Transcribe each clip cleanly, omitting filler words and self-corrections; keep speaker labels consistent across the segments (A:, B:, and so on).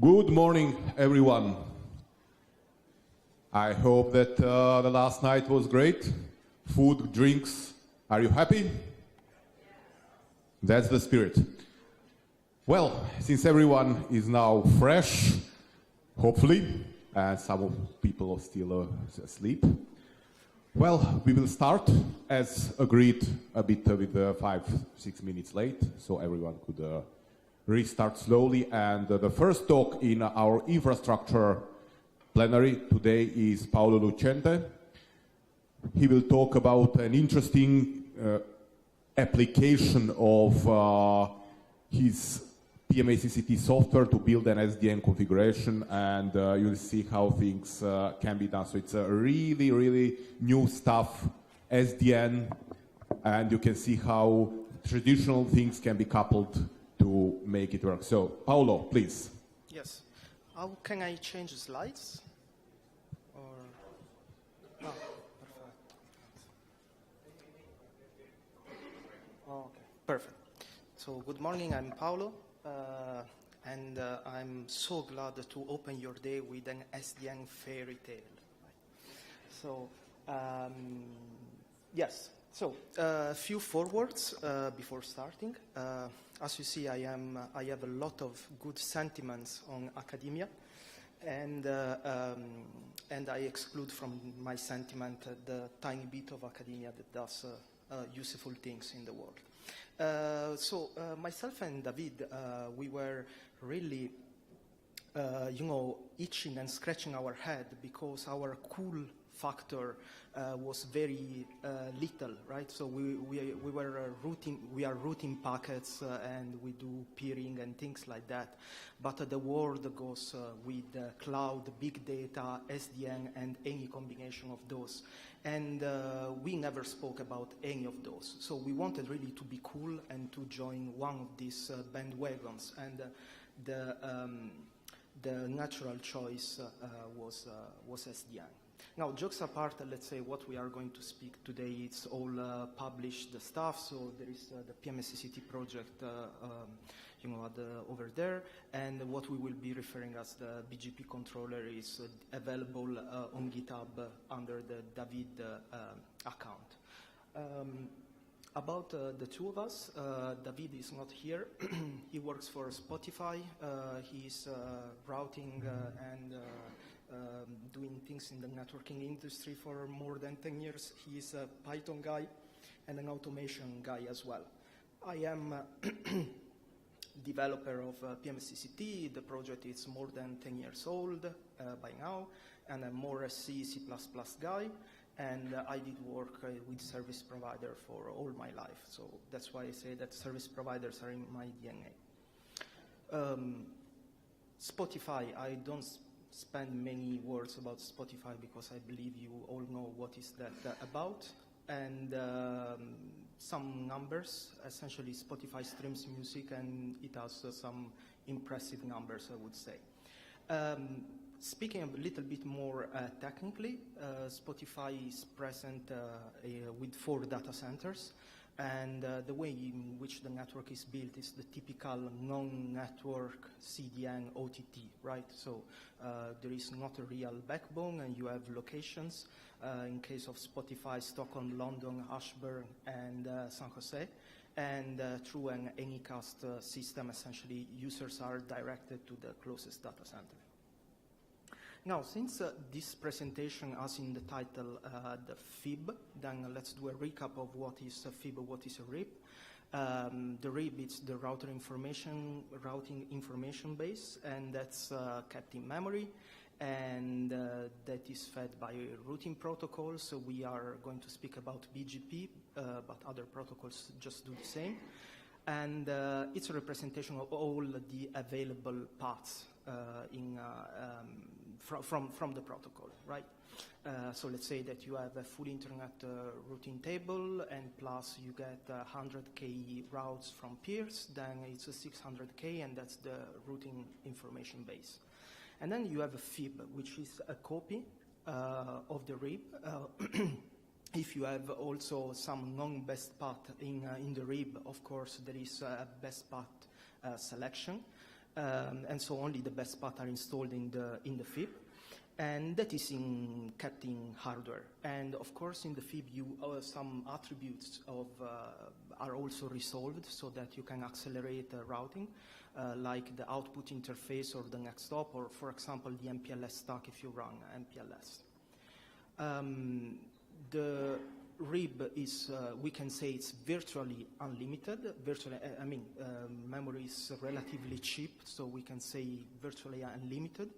A: Good morning, everyone. I hope that the last night was great. Food, drinks, are you happy? That's the spirit. Well, since everyone is now fresh, hopefully, and some people are still asleep, well, we will start, as agreed, a bit with 5-6 minutes late, so everyone could restart slowly. And the first talk in our infrastructure plenary today is Paolo Lucente. He will talk about an interesting application of his PMSECT software to build an SDN configuration, and you'll see how things can be done. So it's a really, really new stuff, SDN, and you can see how traditional things can be coupled to make it work. So, Paolo, please.
B: Yes. How can I change slides? Or oh, perfect. Okay, perfect. So, good morning. I'm Paolo, and I'm so glad to open your day with an SDN fairy tale. So, yes. So, a few forwards before starting. As you see, I have a lot of good sentiments on academia, and I exclude from my sentiment the tiny bit of academia that does useful things in the world. So myself and David, we were really, itching and scratching our head because our cool factor was very little, right? So we are routing packets and we do peering and things like that. But the world goes with cloud, big data, SDN, and any combination of those. And we never spoke about any of those. So we wanted really to be cool and to join one of these bandwagons. And the natural choice was SDN. Now, jokes apart, let's say what we are going to speak today, it's all published stuff. So there is the PMSECT project, over there. And what we will be referring as the BGP controller is available on GitHub under the David account. About the two of us, David is not here. He works for Spotify. He's routing and doing things in the networking industry for more than 10 years. He's a Python guy and an automation guy as well. I am developer of PMSECT. The project is more than 10 years old by now, and I'm more a C++ guy. And I did work with service provider for all my life. So that's why I say that service providers are in my DNA. Spotify, I don't spend many words about Spotify because I believe you all know what is that about. And some numbers, essentially Spotify streams music and it has some impressive numbers, I would say. Speaking a little bit more technically, Spotify is present with 4 data centers, and the way in which the network is built is the typical non-network CDN OTT, right? So there is not a real backbone, and you have locations. In case of Spotify, Stockholm, London, Ashburn, and San Jose. And through an Anycast system, essentially, users are directed to the closest data center. Now, since this presentation has in the title the FIB, then let's do a recap of what is a FIB, what is a RIP. The RIP is the routing information base, and that's kept in memory, and that is fed by routing protocols. So we are going to speak about BGP, but other protocols just do the same. And it's a representation of all the available paths from the protocol, right? So let's say that you have a full internet routing table, and plus you get 100K routes from peers, then it's a 600K, and that's the routing information base. And then you have a FIB, which is a copy of the RIP. If you have also some non-best path in the RIB, of course, there is a best path selection. and so only the best paths are installed in the FIB. And that is kept in hardware. And of course, in the FIB, some attributes are also resolved so that you can accelerate routing, like the output interface or the next hop, or for example, the MPLS stack if you run MPLS. The RIB is, we can say it's virtually unlimited. Memory is relatively cheap, so we can say virtually unlimited.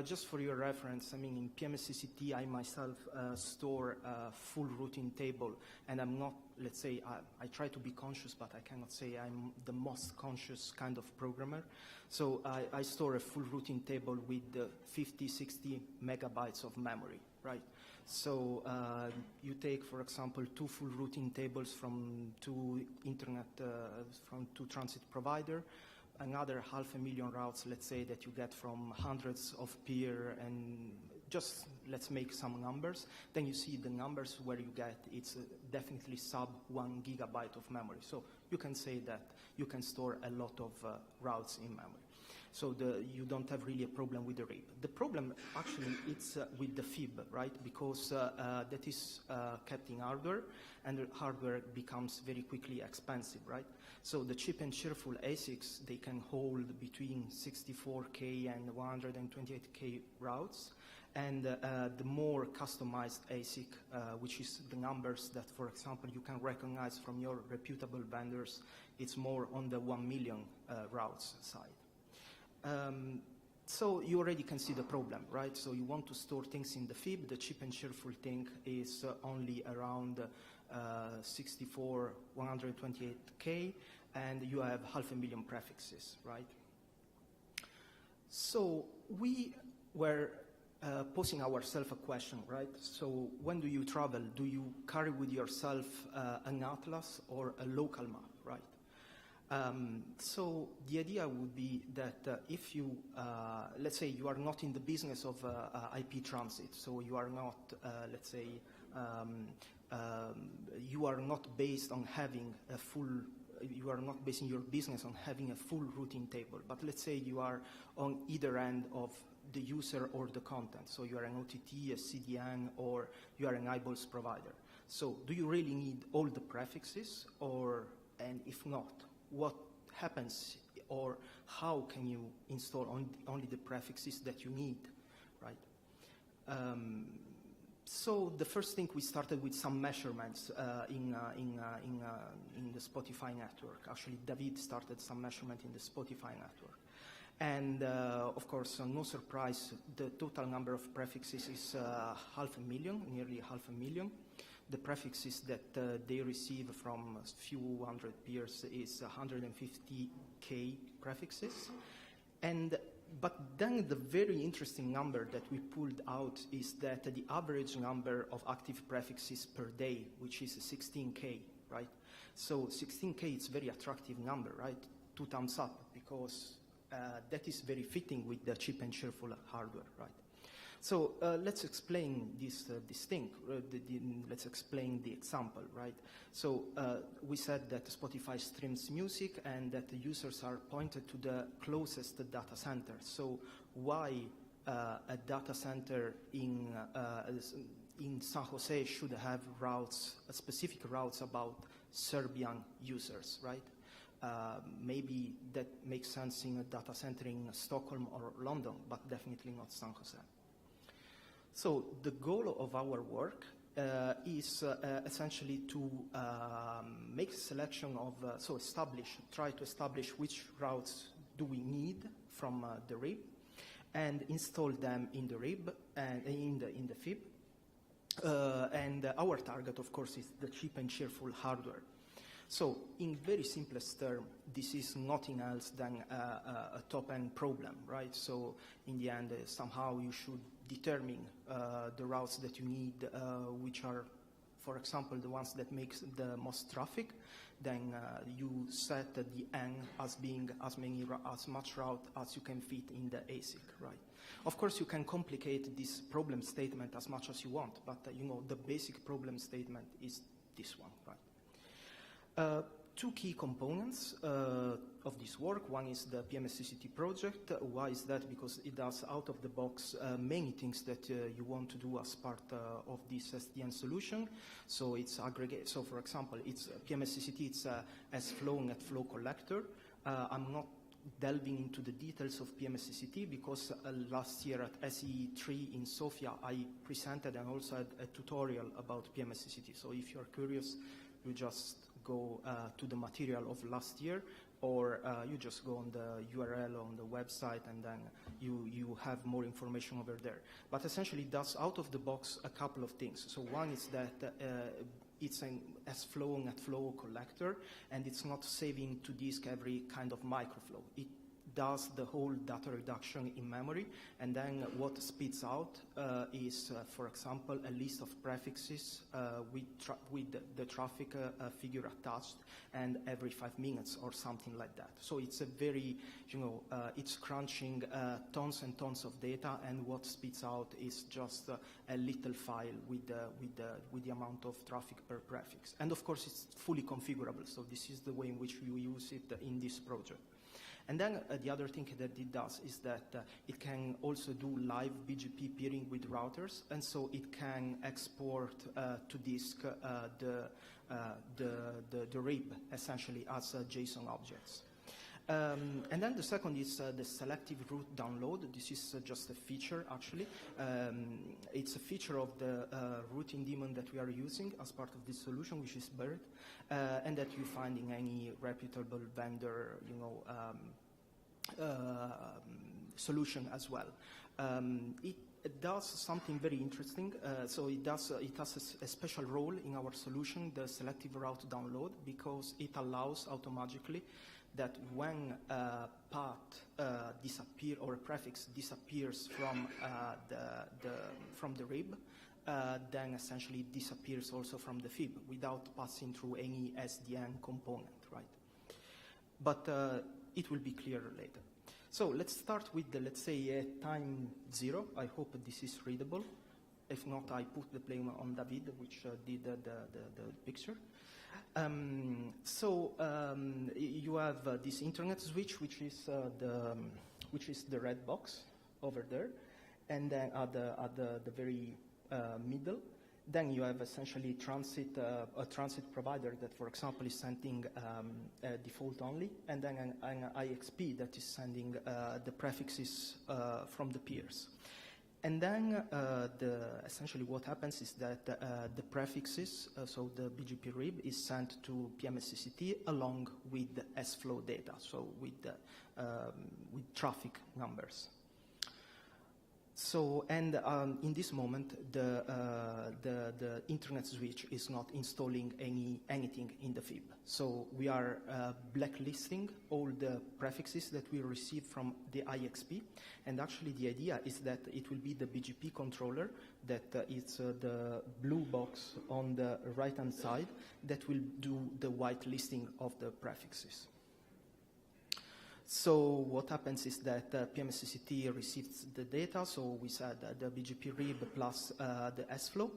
B: Just for your reference, in PMSECT, I myself store a full routing table, and I'm not, let's say, I try to be conscious, but I cannot say I'm the most conscious kind of programmer. So I store a full routing table with 50, 60 megabytes of memory, right? So you take, for example, 2 full routing tables from 2 transit provider, another 500,000 routes, let's say, that you get from hundreds of peer, and just let's make some numbers. Then you see the numbers where you get, it's definitely sub 1 gigabyte of memory. So you can say that you can store a lot of routes in memory. So you don't have really a problem with the RIB. The problem actually it's with the FIB, right? Because that is kept in hardware, and the hardware becomes very quickly expensive, right? So the cheap and cheerful ASICs, they can hold between 64K and 128K routes. And the more customized ASIC, which is the numbers that, for example, you can recognize from your reputable vendors, it's more on the 1 million routes side. So you already can see the problem, right? So you want to store things in the FIB. The cheap and cheerful thing is only around 64, 128K, and you have 500,000 prefixes, right? So we were posing ourselves a question, right? So when do you travel? Do you carry with yourself an atlas or a local map, right? So the idea would be that if you, let's say you are not in the business of IP transit, so you are not, let's say, you are not based on having a full, you are not basing your business on having a full routing table, but let's say you are on either end of the user or the content. So you are an OTT, a CDN, or you are an eyeballs provider. So do you really need all the prefixes, and if not, what happens, or how can you install only the prefixes that you need, right? So the first thing, we started with some measurements in the Spotify network. Actually, David started some measurement in the Spotify network. And of course, no surprise, the total number of prefixes is 500,000, nearly 500,000. The prefixes that they receive from a few hundred peers is 150K prefixes. But then the very interesting number that we pulled out is that the average number of active prefixes per day, which is 16K, right? So 16K is a very attractive number, right? 2 thumbs up, because that is very fitting with the cheap and cheerful hardware, right? So let's explain this thing. Let's explain the example, right? So we said that Spotify streams music and that the users are pointed to the closest data center. So why a data center in San Jose should have routes, specific routes about Serbian users, right? Maybe that makes sense in a data center in Stockholm or London, but definitely not San Jose. So the goal of our work is essentially to make a selection of, try to establish which routes do we need from the RIB, and install them in the RIB and in the FIB. And our target, of course, is the cheap and cheerful hardware. So in very simplest term, this is nothing else than a top-end problem, right? So in the end, somehow you should determine the routes that you need, which are, for example, the ones that makes the most traffic. Then you set the N as being as much route as you can fit in the ASIC, right? Of course, you can complicate this problem statement as much as you want, but the basic problem statement is this one, right? two key components of this work. One is the PMSECT project. Why is that? Because it does out of the box many things that you want to do as part of this SDN solution. So it's aggregate. So for example, it's PMSECT, it's a S-flow and flow collector. I'm not delving into the details of PMSECT because last year at SEE4 in Sofia, I presented and also had a tutorial about PMSECT. So if you're curious, you just go to the material of last year, or you just go on the URL on the website and then you have more information over there. But essentially it does out of the box a couple of things. So one is that it's an S-flow and flow collector, and it's not saving to disk every kind of microflow. It does the whole data reduction in memory, and then what spits out is, for example, a list of prefixes with the traffic figure attached, and every 5 minutes or something like that. So it's a very, it's crunching tons and tons of data, and what spits out is just a little file with the amount of traffic per prefix. And of course, it's fully configurable. So this is the way in which we use it in this project. And then the other thing that it does is that it can also do live BGP peering with routers, and so it can export to disk the RIB essentially as JSON objects. And then the second is the selective route download. This is just a feature, actually. It's a feature of the routing daemon that we are using as part of this solution, which is BERT, and that you find in any reputable vendor, solution as well. It does something very interesting. So it has a special role in our solution, the selective route download, because it allows automatically that when a path disappears or a prefix disappears from the RIB, then essentially it disappears also from the FIB without passing through any SDN component, right? But it will be clearer later. So let's start with the, let's say, time 0. I hope this is readable. If not, I put the blame on David, which did the picture. You have this internet switch, which is the red box over there, and then at the very middle, then you have essentially a transit provider that, for example, is sending a default only, and then an IXP that is sending the prefixes from the peers. And then essentially what happens is that the prefixes, so the BGP RIB, is sent to PMSECT along with the S-flow data, so with traffic numbers. So, and in this moment, the internet switch is not installing anything in the FIB. So we are blacklisting all the prefixes that we receive from the IXP. And actually the idea is that it will be the BGP controller, that it's the blue box on the right-hand side, that will do the whitelisting of the prefixes. So what happens is that PMSECT receives the data, so we said the BGP RIB plus the S-flow.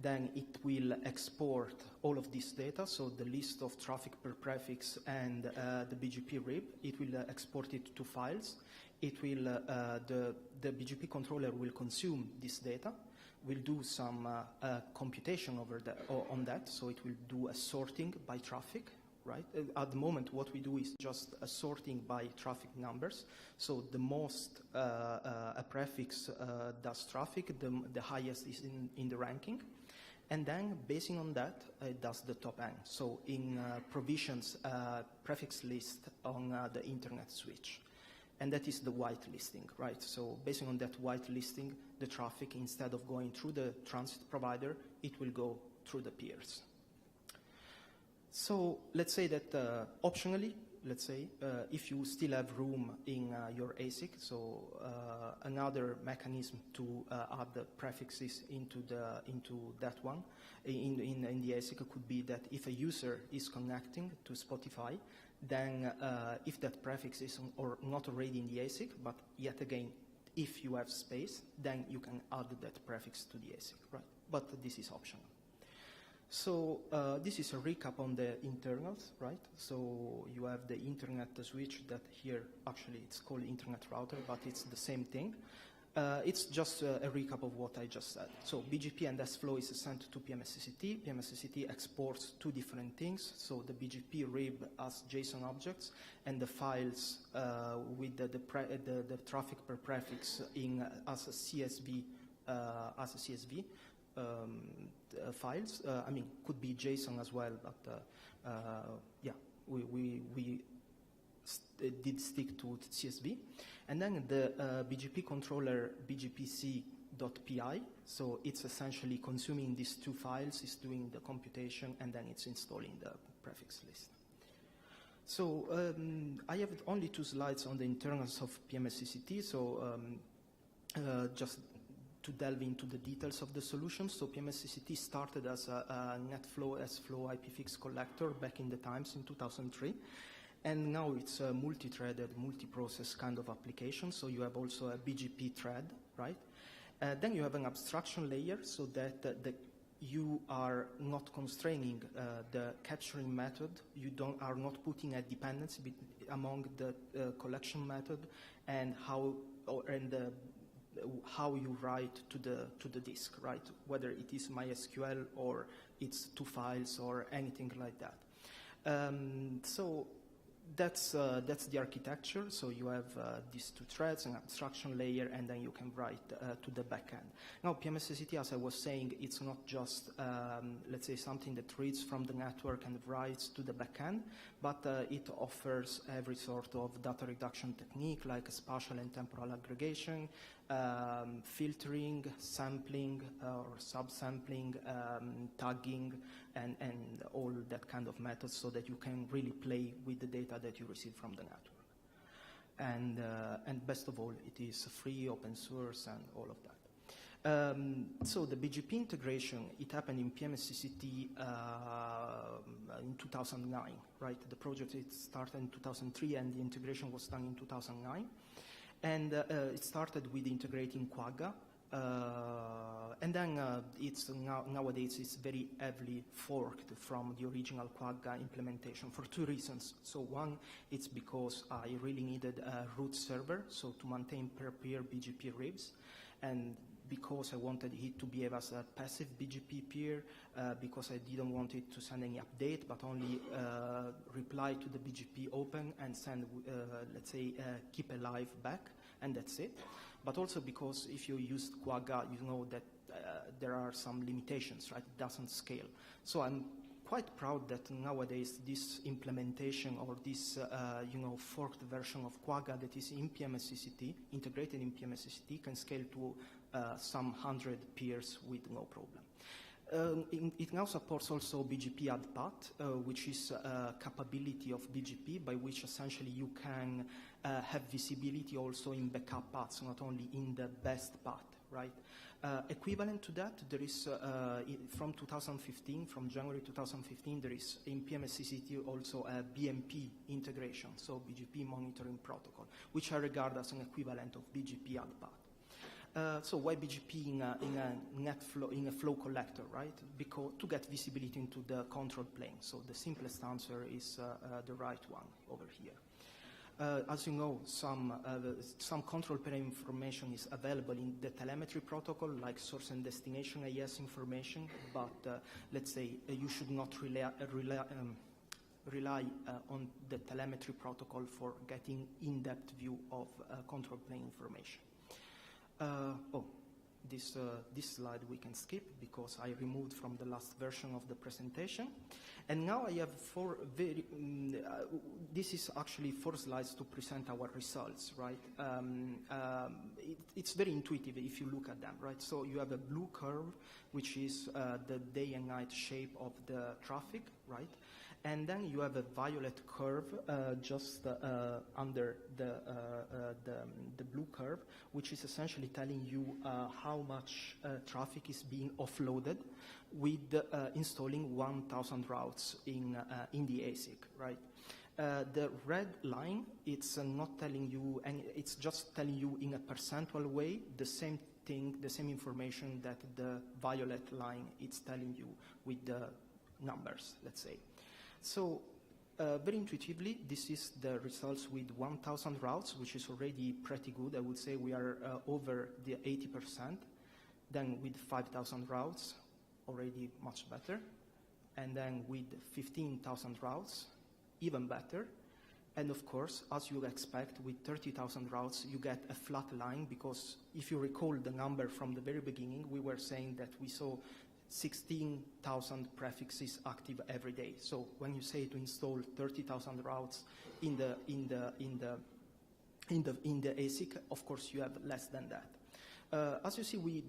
B: Then it will export all of this data, so the list of traffic per prefix and the BGP RIB. It will export it to files. It will, the BGP controller will consume this data, will do some computation on that, so it will do a sorting by traffic. Right? At the moment, what we do is just a sorting by traffic numbers. So the most a prefix does traffic, the highest is in the ranking. And then, based on that, it does the top end. So in provisions prefix list on the internet switch. And that is the whitelisting, right? So based on that whitelisting, the traffic, instead of going through the transit provider, it will go through the peers. So let's say that optionally, let's say, if you still have room in your ASIC, so another mechanism to add the prefixes into that one in the ASIC could be that if a user is connecting to Spotify, then if that prefix is not already in the ASIC, but yet again, if you have space, then you can add that prefix to the ASIC, right? But this is optional. So this is a recap on the internals, right? So you have the internet switch that here, actually it's called internet router, but it's the same thing. It's just a recap of what I just said. So BGP and SFlow is sent to PMSECT. PMSECT exports two different things. So the BGP RIB as JSON objects and the files with the traffic per prefix as a CSV files. I mean, could be JSON as well, but yeah, we did stick to CSV. And then the BGP controller bgpc.py, so it's essentially consuming these two files, it's doing the computation, and then it's installing the prefix list. So I have only 2 slides on the internals of PMSECT, so just to delve into the details of the solution. So PMSECT started as a NetFlow SFlow IPFix collector back in the times in 2003. And now it's a multi-threaded, multi-process kind of application. So you have also a BGP thread, right? Then you have an abstraction layer so that you are not constraining the capturing method. You are not putting a dependency among the collection method and how you write to the disk, right? Whether it is MySQL or it's 2 files or anything like that. So that's the architecture. So you have these 2 threads, an abstraction layer, and then you can write to the backend. Now, PMSECT, as I was saying, it's not just, let's say, something that reads from the network and writes to the backend, but it offers every sort of data reduction technique like spatial and temporal aggregation, filtering, sampling or subsampling, tagging, and all that kind of methods so that you can really play with the data that you receive from the network. And best of all, it is free, open source, and all of that. So the BGP integration, it happened in PMSECT in 2009, right? The project it started in 2003, and the integration was done in 2009. And it started with integrating Quagga, and then nowadays it's very heavily forked from the original Quagga implementation for 2 reasons. So one, it's because I really needed a root server, so to maintain per-peer BGP RIBs, and because I wanted it to behave as a passive BGP peer, because I didn't want it to send any update, but only reply to the BGP open and send, let's say, keep alive back, and that's it. But also because if you use Quagga, you know that there are some limitations, right? It doesn't scale. So I'm quite proud that nowadays this implementation or this, forked version of Quagga that is in PMSECT, integrated in PMSECT, can scale to some 100 peers with no problem. It now supports also BGP add path, which is a capability of BGP by which essentially you can have visibility also in backup paths, not only in the best path, right? Equivalent to that, there is, from 2015, from January 2015, there is in PMSECT also a BMP integration, so BGP monitoring protocol, which I regard as an equivalent of BGP add path. So why BGP in a flow collector, right? Because to get visibility into the control plane. So the simplest answer is the right one over here. As you know, some control plane information is available in the telemetry protocol, like source and destination AES information, but let's say you should not rely on the telemetry protocol for getting in-depth view of control plane information. This slide we can skip because I removed from the last version of the presentation. And now I have this is actually 4 slides to present our results, right? It's very intuitive if you look at them, right? So you have a blue curve, which is the day and night shape of the traffic, right? And then you have a violet curve just under the blue curve, which is essentially telling you how much traffic is being offloaded with installing 1,000 routes in the ASIC, right? The red line, it's not telling you, it's just telling you in a percentual way the same thing, the same information that the violet line is telling you with the numbers, let's say. So very intuitively, this is the results with 1,000 routes, which is already pretty good. I would say we are over the 80%. Then with 5,000 routes, already much better. And then with 15,000 routes, even better. And of course, as you expect, with 30,000 routes, you get a flat line, because if you recall the number from the very beginning, we were saying that we saw 16,000 prefixes active every day. So when you say to install 30,000 routes in the ASIC, of course you have less than that. As you see, we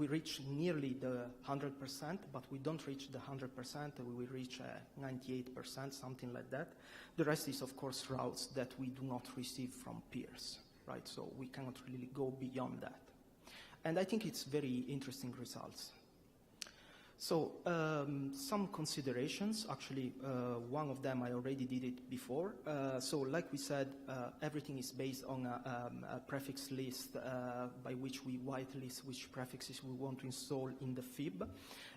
B: reach nearly the 100%, but we don't reach the 100%. We reach 98%, something like that. The rest is, of course, routes that we do not receive from peers, right? So we cannot really go beyond that. And I think it's very interesting results. So some considerations, actually, one of them I already did it before. So like we said, everything is based on a prefix list by which we whitelist which prefixes we want to install in the FIB,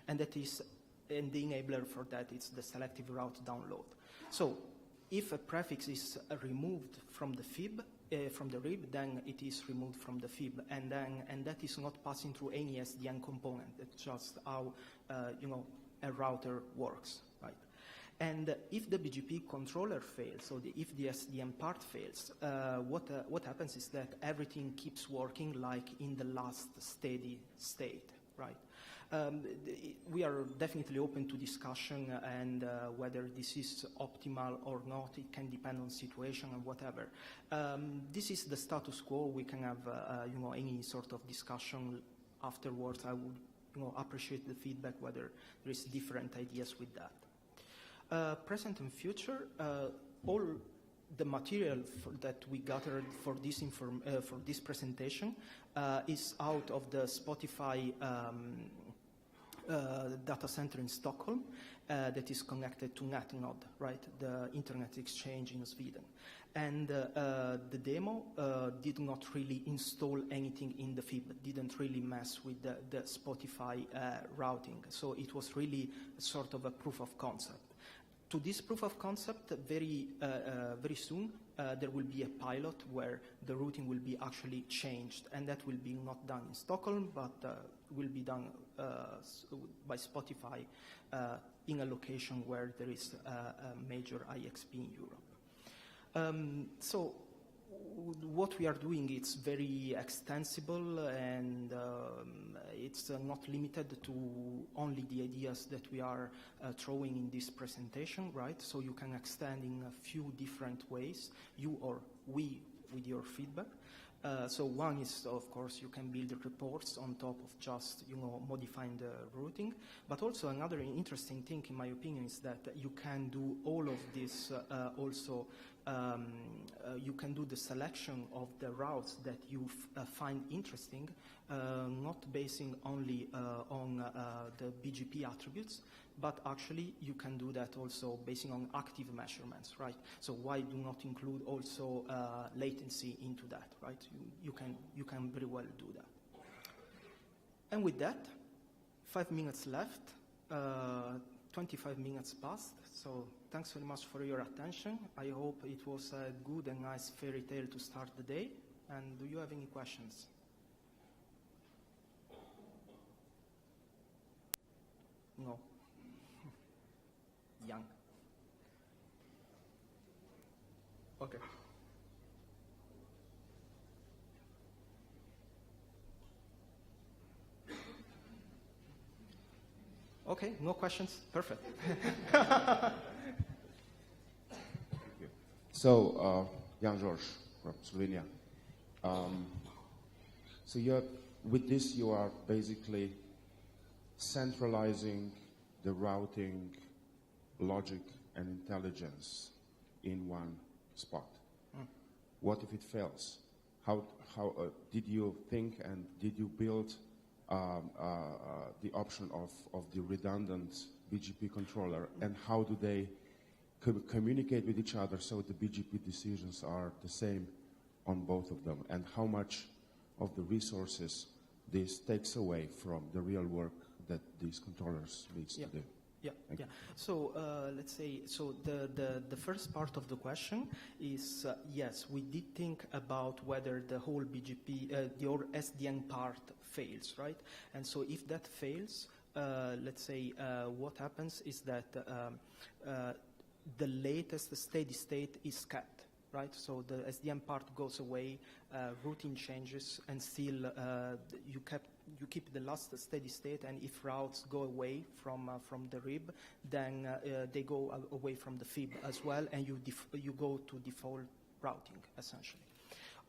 B: and that is, and the enabler for that is the selective route download. So if a prefix is removed from the FIB, from the RIB, then it is removed from the FIB, and that is not passing through any SDN component. That's just how a router works, right? And if the BGP controller fails, so if the SDN part fails, what happens is that everything keeps working like in the last steady state, right? We are definitely open to discussion, and whether this is optimal or not, it can depend on situation and whatever. This is the status quo. We can have any sort of discussion afterwards. I would appreciate the feedback whether there is different ideas with that. Present and future, all the material that we gathered for this presentation is out of the Spotify data center in Stockholm that is connected to NetNode, right, the internet exchange in Sweden. And the demo did not really install anything in the FIB, didn't really mess with the Spotify routing. So it was really sort of a proof of concept. To this proof of concept, very soon, there will be a pilot where the routing will be actually changed, and that will be not done in Stockholm, but will be done by Spotify in a location where there is a major IXP in Europe. So what we are doing, it's very extensible, and it's not limited to only the ideas that we are throwing in this presentation, right? So you can extend in a few different ways, you or we, with your feedback. So one is, of course, you can build reports on top of just, modifying the routing. But also another interesting thing, in my opinion, is that you can do all of this also. You can do the selection of the routes that you find interesting, not basing only on the BGP attributes, but actually you can do that also basing on active measurements, right? So why do not include also latency into that, right? You can very well do that. And with that, 5 minutes left, 25 minutes passed, so thanks very much for your attention. I hope it was a good and nice fairy tale to start the day. And do you have any questions? No. Young. Okay. Okay, no questions? Perfect.
C: So, Jan George from Slovenia. So with this, you are basically centralizing the routing, logic, and intelligence in one spot. What if it fails? How did you think, and did you build the option of the redundant BGP controller, and how do they communicate with each other so the BGP decisions are the same on both of them, and how much of the resources this takes away from the real work that these controllers needs to do?
B: Yeah, yeah. So let's say, so the first part of the question is, yes, we did think about whether the whole BGP, the whole SDN part fails, right? And so if that fails, let's say what happens is that the latest steady state is kept, right? So the SDN part goes away, routing changes, and still you keep the last steady state, and if routes go away from the RIB, then they go away from the FIB as well, and you go to default routing, essentially.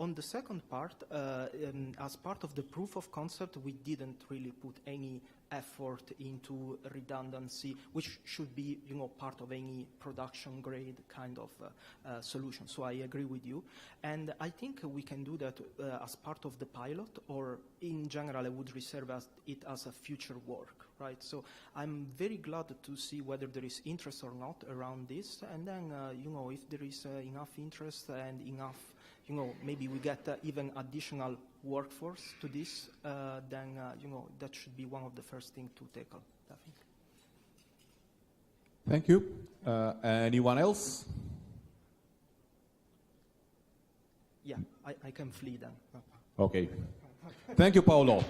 B: On the second part, as part of the proof of concept, we didn't really put any effort into redundancy, which should be, part of any production grade kind of solution. So I agree with you. And I think we can do that as part of the pilot, or in general, I would reserve it as a future work, right? So I'm very glad to see whether there is interest or not around this. And then, if there is enough interest and enough, maybe we get even additional workforce to this, then, that should be one of the first things to tackle, I think.
A: Thank you. Anyone else?
B: Yeah, I can flee then.
A: Okay. Thank you, Paolo.